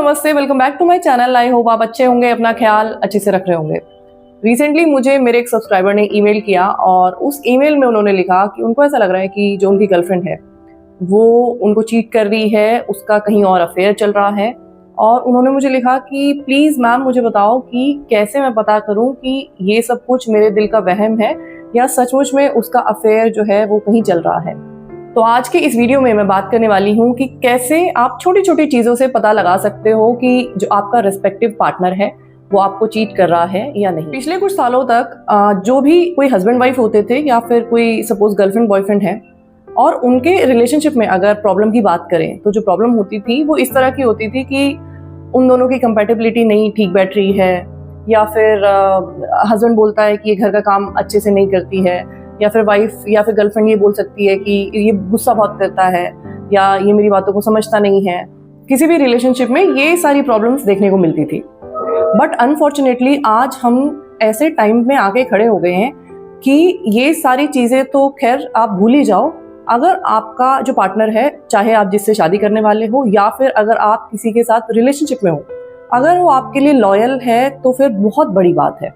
नमस्ते, welcome back to my channel. I hope आप अच्छे होंगे, अपना ख्याल अच्छे से रख रहे होंगे। रिसेंटली मुझे मेरे एक सब्सक्राइबर ने ईमेल किया और उस ईमेल में उन्होंने लिखा कि उनको ऐसा लग रहा है कि जो उनकी गर्लफ्रेंड है वो उनको चीट कर रही है, उसका कहीं और अफेयर चल रहा है। और उन्होंने मुझे लिखा कि प्लीज़ मैम मुझे बताओ कि कैसे मैं पता करूं कि ये सब कुछ मेरे दिल का वहम है या सचमुच में उसका अफेयर जो है वो कहीं चल रहा है। तो आज के इस वीडियो में मैं बात करने वाली हूँ कि कैसे आप छोटी छोटी चीज़ों से पता लगा सकते हो कि जो आपका रिस्पेक्टिव पार्टनर है वो आपको चीट कर रहा है या नहीं। पिछले कुछ सालों तक जो भी कोई हस्बैंड वाइफ होते थे या फिर कोई सपोज गर्लफ्रेंड बॉयफ्रेंड है और उनके रिलेशनशिप में अगर प्रॉब्लम की बात करें तो जो प्रॉब्लम होती थी वो इस तरह की होती थी कि उन दोनों की कंपैटिबिलिटी नहीं ठीक बैठ रही है, या फिर हस्बैंड बोलता है कि ये घर का काम अच्छे से नहीं करती है, या फिर वाइफ या फिर गर्लफ्रेंड ये बोल सकती है कि ये गुस्सा बहुत करता है या ये मेरी बातों को समझता नहीं है। किसी भी रिलेशनशिप में ये सारी प्रॉब्लम्स देखने को मिलती थी। बट अनफॉर्चुनेटली आज हम ऐसे टाइम में आके खड़े हो गए हैं कि ये सारी चीज़ें तो खैर आप भूल ही जाओ। अगर आपका जो पार्टनर है, चाहे आप जिससे शादी करने वाले हो या फिर अगर आप किसी के साथ रिलेशनशिप में हो, अगर वो आपके लिए लॉयल है तो फिर बहुत बड़ी बात है।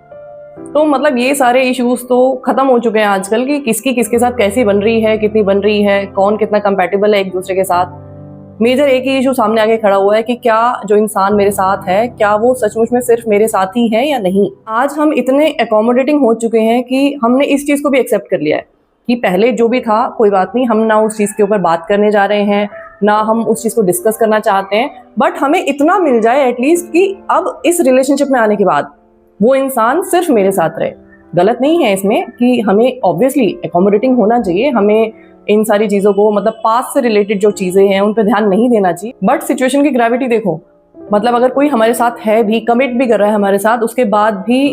तो मतलब ये सारे इश्यूज तो खत्म हो चुके हैं आजकल कि किसकी किसके साथ कैसी बन रही है, कितनी बन रही है, कौन कितना कंपैटिबल है एक दूसरे के साथ। मेजर एक ही इशू सामने आके खड़ा हुआ है कि क्या जो इंसान मेरे साथ है क्या वो सचमुच में सिर्फ मेरे साथ ही है या नहीं। आज हम इतने अकोमोडेटिंग हो चुके हैं कि हमने इस चीज़ को भी एक्सेप्ट कर लिया है कि पहले जो भी था कोई बात नहीं, हम ना उस चीज़ के ऊपर बात करने जा रहे हैं, ना हम उस चीज़ को डिस्कस करना चाहते हैं, बट हमें इतना मिल जाए एटलीस्ट कि अब इस रिलेशनशिप में आने के बाद वो इंसान सिर्फ मेरे साथ रहे। गलत नहीं है इसमें कि हमें ऑब्वियसली अकोमोडेटिंग होना चाहिए, हमें इन सारी चीज़ों को मतलब पास्ट से रिलेटेड जो चीज़ें हैं उन पर ध्यान नहीं देना चाहिए। बट सिचुएशन की ग्रेविटी देखो, मतलब अगर कोई हमारे साथ है भी, कमिट भी कर रहा है हमारे साथ, उसके बाद भी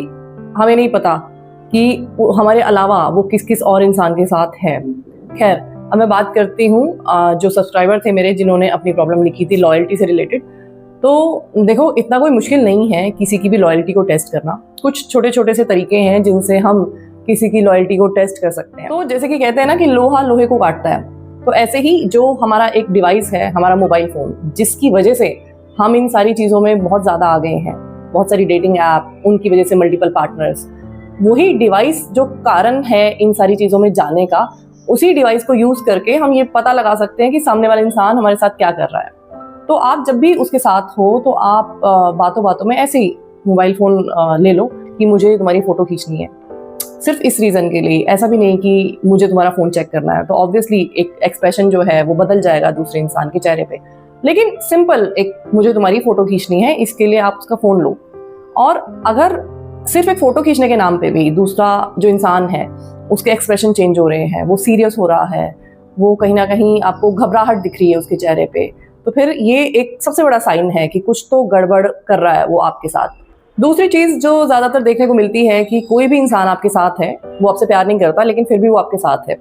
हमें नहीं पता कि हमारे अलावा वो किस किस और इंसान के साथ है। खैर, अब मैं बात करती हूँ जो सब्सक्राइबर थे मेरे जिन्होंने अपनी प्रॉब्लम लिखी थी लॉयल्टी से रिलेटेड। तो देखो, इतना कोई मुश्किल नहीं है किसी की भी लॉयल्टी को टेस्ट करना। कुछ छोटे छोटे से तरीके हैं जिनसे हम किसी की लॉयल्टी को टेस्ट कर सकते हैं। तो जैसे कि कहते हैं ना कि लोहा लोहे को काटता है, तो ऐसे ही जो हमारा एक डिवाइस है, हमारा मोबाइल फ़ोन, जिसकी वजह से हम इन सारी चीज़ों में बहुत ज़्यादा आ गए हैं, बहुत सारी डेटिंग ऐप, उनकी वजह से मल्टीपल पार्टनर्स, वही डिवाइस जो कारण है इन सारी चीज़ों में जाने का, उसी डिवाइस को यूज़ करके हम ये पता लगा सकते हैं कि सामने वाला इंसान हमारे साथ क्या कर रहा है। तो आप जब भी उसके साथ हो तो आप बातों बातों में ऐसे ही मोबाइल फ़ोन ले लो कि मुझे तुम्हारी फ़ोटो खींचनी है, सिर्फ इस रीज़न के लिए। ऐसा भी नहीं कि मुझे तुम्हारा फ़ोन चेक करना है। तो ऑब्वियसली एक एक्सप्रेशन जो है वो बदल जाएगा दूसरे इंसान के चेहरे पे, लेकिन सिंपल एक मुझे तुम्हारी फ़ोटो खींचनी है, इसके लिए आप उसका फ़ोन लो। और अगर सिर्फ एक फ़ोटो खींचने के नाम पे भी दूसरा जो इंसान है उसके एक्सप्रेशन चेंज हो रहे हैं, वो सीरियस हो रहा है, वो कहीं ना कहीं आपको घबराहट दिख रही है उसके चेहरे पे, तो फिर ये एक सबसे बड़ा साइन है कि कुछ तो गड़बड़ कर रहा है वो आपके साथ। दूसरी चीज़ जो ज़्यादातर देखने को मिलती है कि कोई भी इंसान आपके साथ है, वो आपसे प्यार नहीं करता लेकिन फिर भी वो आपके साथ है।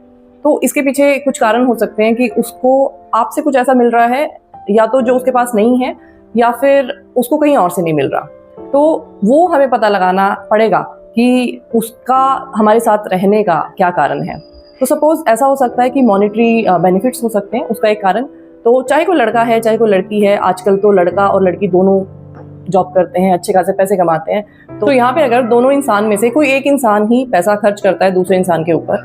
तो इसके पीछे कुछ कारण हो सकते हैं कि उसको आपसे कुछ ऐसा मिल रहा है, या तो जो उसके पास नहीं है या फिर उसको कहीं और से नहीं मिल रहा। तो वो हमें पता लगाना पड़ेगा कि उसका हमारे साथ रहने का क्या कारण है। तो सपोज ऐसा हो सकता है कि मॉनेटरी बेनिफिट्स हो सकते हैं उसका एक कारण। तो चाहे कोई लड़का है चाहे कोई लड़की है, आजकल तो लड़का और लड़की दोनों जॉब करते हैं, अच्छे खासे पैसे कमाते हैं। तो यहाँ पे अगर दोनों इंसान में से कोई एक इंसान ही पैसा खर्च करता है दूसरे इंसान के ऊपर,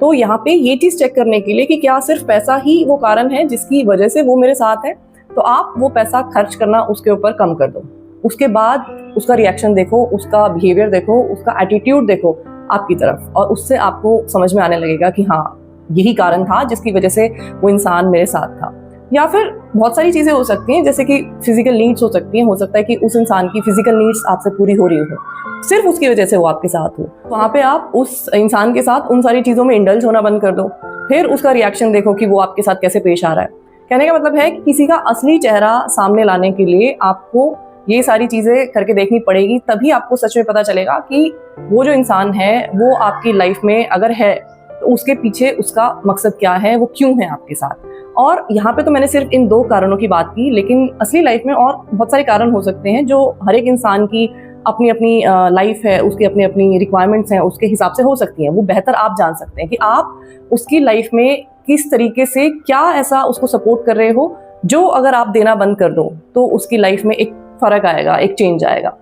तो यहाँ पे ये चीज़ चेक करने के लिए कि क्या सिर्फ पैसा ही वो कारण है जिसकी वजह से वो मेरे साथ है, तो आप वो पैसा खर्च करना उसके ऊपर कम कर दो। उसके बाद उसका रिएक्शन देखो, उसका बिहेवियर देखो, उसका एटीट्यूड देखो आपकी तरफ, और उससे आपको समझ में आने लगेगा कि हाँ यही कारण था जिसकी वजह से वो इंसान मेरे साथ था। या फिर बहुत सारी चीज़ें हो सकती हैं, जैसे कि फिजिकल नीड्स हो सकती हैं। हो सकता है कि उस इंसान की फिजिकल नीड्स आपसे पूरी हो रही हो, सिर्फ उसकी वजह से वो आपके साथ हो। वहाँ पे आप उस इंसान के साथ उन सारी चीज़ों में इंडल्ज होना बंद कर दो, फिर उसका रिएक्शन देखो कि वो आपके साथ कैसे पेश आ रहा है। कहने का मतलब है कि किसी का असली चेहरा सामने लाने के लिए आपको ये सारी चीज़ें करके देखनी पड़ेगी, तभी आपको सच में पता चलेगा कि वो जो इंसान है वो आपकी लाइफ में अगर है तो उसके पीछे उसका मकसद क्या है, वो क्यों है आपके साथ। और यहाँ पे तो मैंने सिर्फ इन 2 कारणों की बात की, लेकिन असली लाइफ में और बहुत सारे कारण हो सकते हैं जो हर एक इंसान की अपनी अपनी लाइफ है, उसकी अपनी अपनी रिक्वायरमेंट्स हैं, उसके हिसाब से हो सकती हैं। वो बेहतर आप जान सकते हैं कि आप उसकी लाइफ में किस तरीके से क्या ऐसा उसको सपोर्ट कर रहे हो जो अगर आप देना बंद कर दो तो उसकी लाइफ में एक फ़र्क आएगा, एक चेंज आएगा।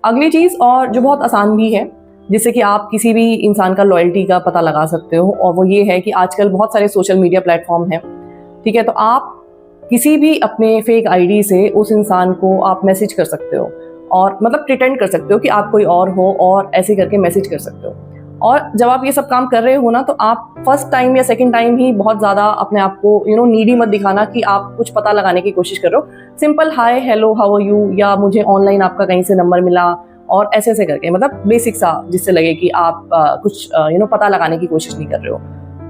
अगली चीज़ और जो बहुत आसान भी है, जिससे कि आप किसी भी इंसान का लॉयल्टी का पता लगा सकते हो, और वो ये है कि आजकल बहुत सारे सोशल मीडिया प्लेटफॉर्म हैं, ठीक है। तो आप किसी भी अपने फेक आईडी से उस इंसान को आप मैसेज कर सकते हो, और मतलब प्रिटेंड कर सकते हो कि आप कोई और हो, और ऐसे करके मैसेज कर सकते हो। और जब आप ये सब काम कर रहे हो ना, तो आप फर्स्ट टाइम या सेकंड टाइम ही बहुत ज़्यादा अपने आप को नीडी मत दिखाना कि आप कुछ पता लगाने की कोशिश कर रहे हो। Simple hi, hello, how are you, या मुझे ऑनलाइन आपका कहीं से नंबर मिला, और ऐसे ऐसे करके, मतलब बेसिक सा, जिससे लगे कि आप कुछ पता लगाने की कोशिश नहीं कर रहे हो।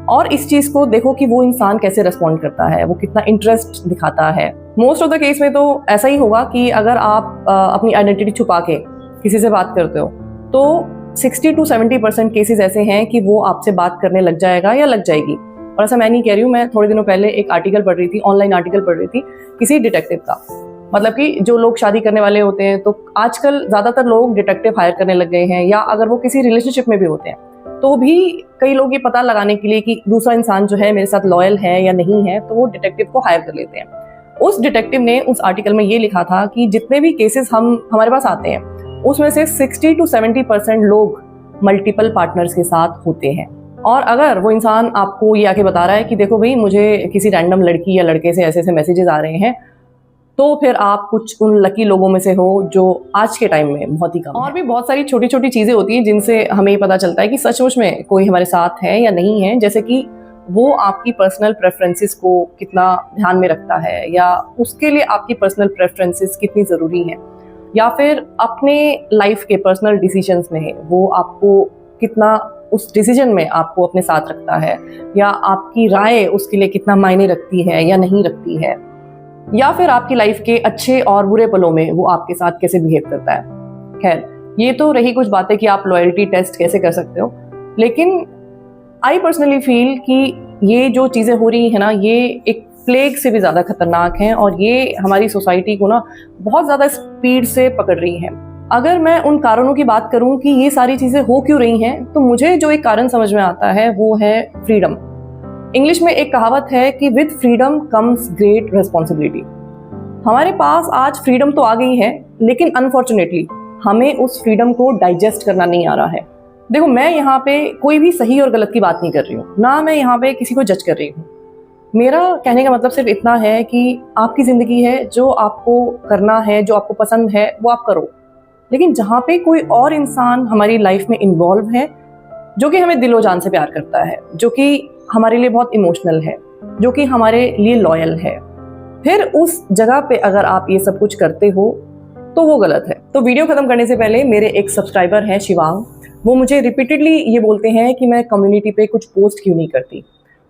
और इस चीज़ को देखो कि वो इंसान कैसे रिस्पॉन्ड करता है, वो कितना इंटरेस्ट दिखाता है। मोस्ट ऑफ द केस में तो ऐसा ही होगा कि अगर आप अपनी आइडेंटिटी छुपा के किसी से बात करते हो, तो 60 to 70% केसेस ऐसे हैं कि वो आपसे बात करने लग जाएगा या लग जाएगी। और ऐसा मैं नहीं कह रही हूँ, मैं थोड़े दिनों पहले एक आर्टिकल पढ़ रही थी, ऑनलाइन आर्टिकल पढ़ रही थी किसी डिटेक्टिव का। मतलब कि जो लोग शादी करने वाले होते हैं, तो आजकल ज़्यादातर लोग डिटेक्टिव हायर करने लग गए हैं, या अगर वो किसी रिलेशनशिप में भी होते हैं तो भी कई लोग ये पता लगाने के लिए कि दूसरा इंसान जो है मेरे साथ लॉयल है या नहीं है, तो वो डिटेक्टिव को हायर कर लेते हैं। उस डिटेक्टिव ने उस आर्टिकल में ये लिखा था कि जितने भी केसेस हमारे पास आते हैं, उसमें से 60 to 70% लोग मल्टीपल पार्टनर्स के साथ होते हैं। और अगर वो इंसान आपको ये आके बता रहा है कि देखो भाई, मुझे किसी रैंडम लड़की या लड़के से ऐसे ऐसे मैसेजेस आ रहे हैं, तो फिर आप कुछ उन लकी लोगों में से हो जो आज के टाइम में बहुत ही कम। और भी बहुत सारी छोटी छोटी चीज़ें होती हैं जिनसे हमें ये पता चलता है कि सचमुच में कोई हमारे साथ है या नहीं है। जैसे कि वो आपकी पर्सनल प्रेफरेंसेस को कितना ध्यान में रखता है, या उसके लिए आपकी पर्सनल प्रेफरेंसेस कितनी ज़रूरी हैं, या फिर अपने लाइफ के पर्सनल डिसीजंस में वो आपको कितना, उस डिसीजन में आपको अपने साथ रखता है, या आपकी राय उसके लिए कितना मायने रखती है या नहीं रखती है, या फिर आपकी लाइफ के अच्छे और बुरे पलों में वो आपके साथ कैसे बिहेव करता है। खैर, ये तो रही कुछ बातें कि आप लॉयल्टी टेस्ट कैसे कर सकते हो, लेकिन आई पर्सनली फील कि ये जो चीज़ें हो रही है ना, ये एक प्लेग से भी ज़्यादा खतरनाक हैं, और ये हमारी सोसाइटी को ना बहुत ज़्यादा स्पीड से पकड़ रही हैं। अगर मैं उन कारणों की बात करूं कि ये सारी चीज़ें हो क्यों रही हैं, तो मुझे जो एक कारण समझ में आता है वो है फ्रीडम। इंग्लिश में एक कहावत है कि with freedom comes great responsibility. हमारे पास आज फ्रीडम तो आ गई है, लेकिन अनफॉर्चुनेटली हमें उस फ्रीडम को डाइजेस्ट करना नहीं आ रहा है। देखो, मैं यहाँ पे कोई भी सही और गलत की बात नहीं कर रही हूँ, ना मैं यहाँ पे किसी को जज कर रही हूँ। मेरा कहने का मतलब सिर्फ इतना है कि आपकी ज़िंदगी है, जो आपको करना है, जो आपको पसंद है वो आप करो। लेकिन जहाँ पे कोई और इंसान हमारी लाइफ में इन्वॉल्व है, जो कि हमें दिलो जान से प्यार करता है, जो कि हमारे लिए बहुत इमोशनल है, जो कि हमारे लिए लॉयल है, फिर उस जगह पे अगर आप ये सब कुछ करते हो तो वो गलत है। तो वीडियो खत्म करने से पहले मेरे एक सब्सक्राइबर हैं शिवांग, वो मुझे रिपीटेडली ये बोलते हैं कि मैं कम्युनिटी पे कुछ पोस्ट क्यों नहीं करती।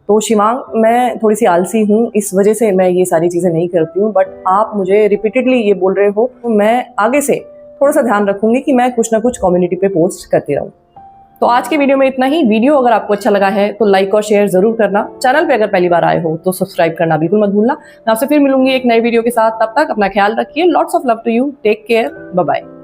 तो शिवांग, मैं थोड़ी सी आलसी हूँ, इस वजह से मैं ये सारी चीज़ें नहीं करती हूँ, बट आप मुझे रिपीटेडली ये बोल रहे हो, तो मैं आगे से थोड़ा सा ध्यान रखूंगी कि मैं कुछ ना कुछ कम्युनिटी पे पोस्ट करती रहूँ। तो आज के वीडियो में इतना ही। वीडियो अगर आपको अच्छा लगा है तो लाइक और शेयर जरूर करना। चैनल पे अगर पहली बार आए हो तो सब्सक्राइब करना बिल्कुल मत भूलना। मैं आपसे फिर मिलूंगी एक नई वीडियो के साथ। तब तक अपना ख्याल रखिए। Lots of love to you. Take care. Bye bye.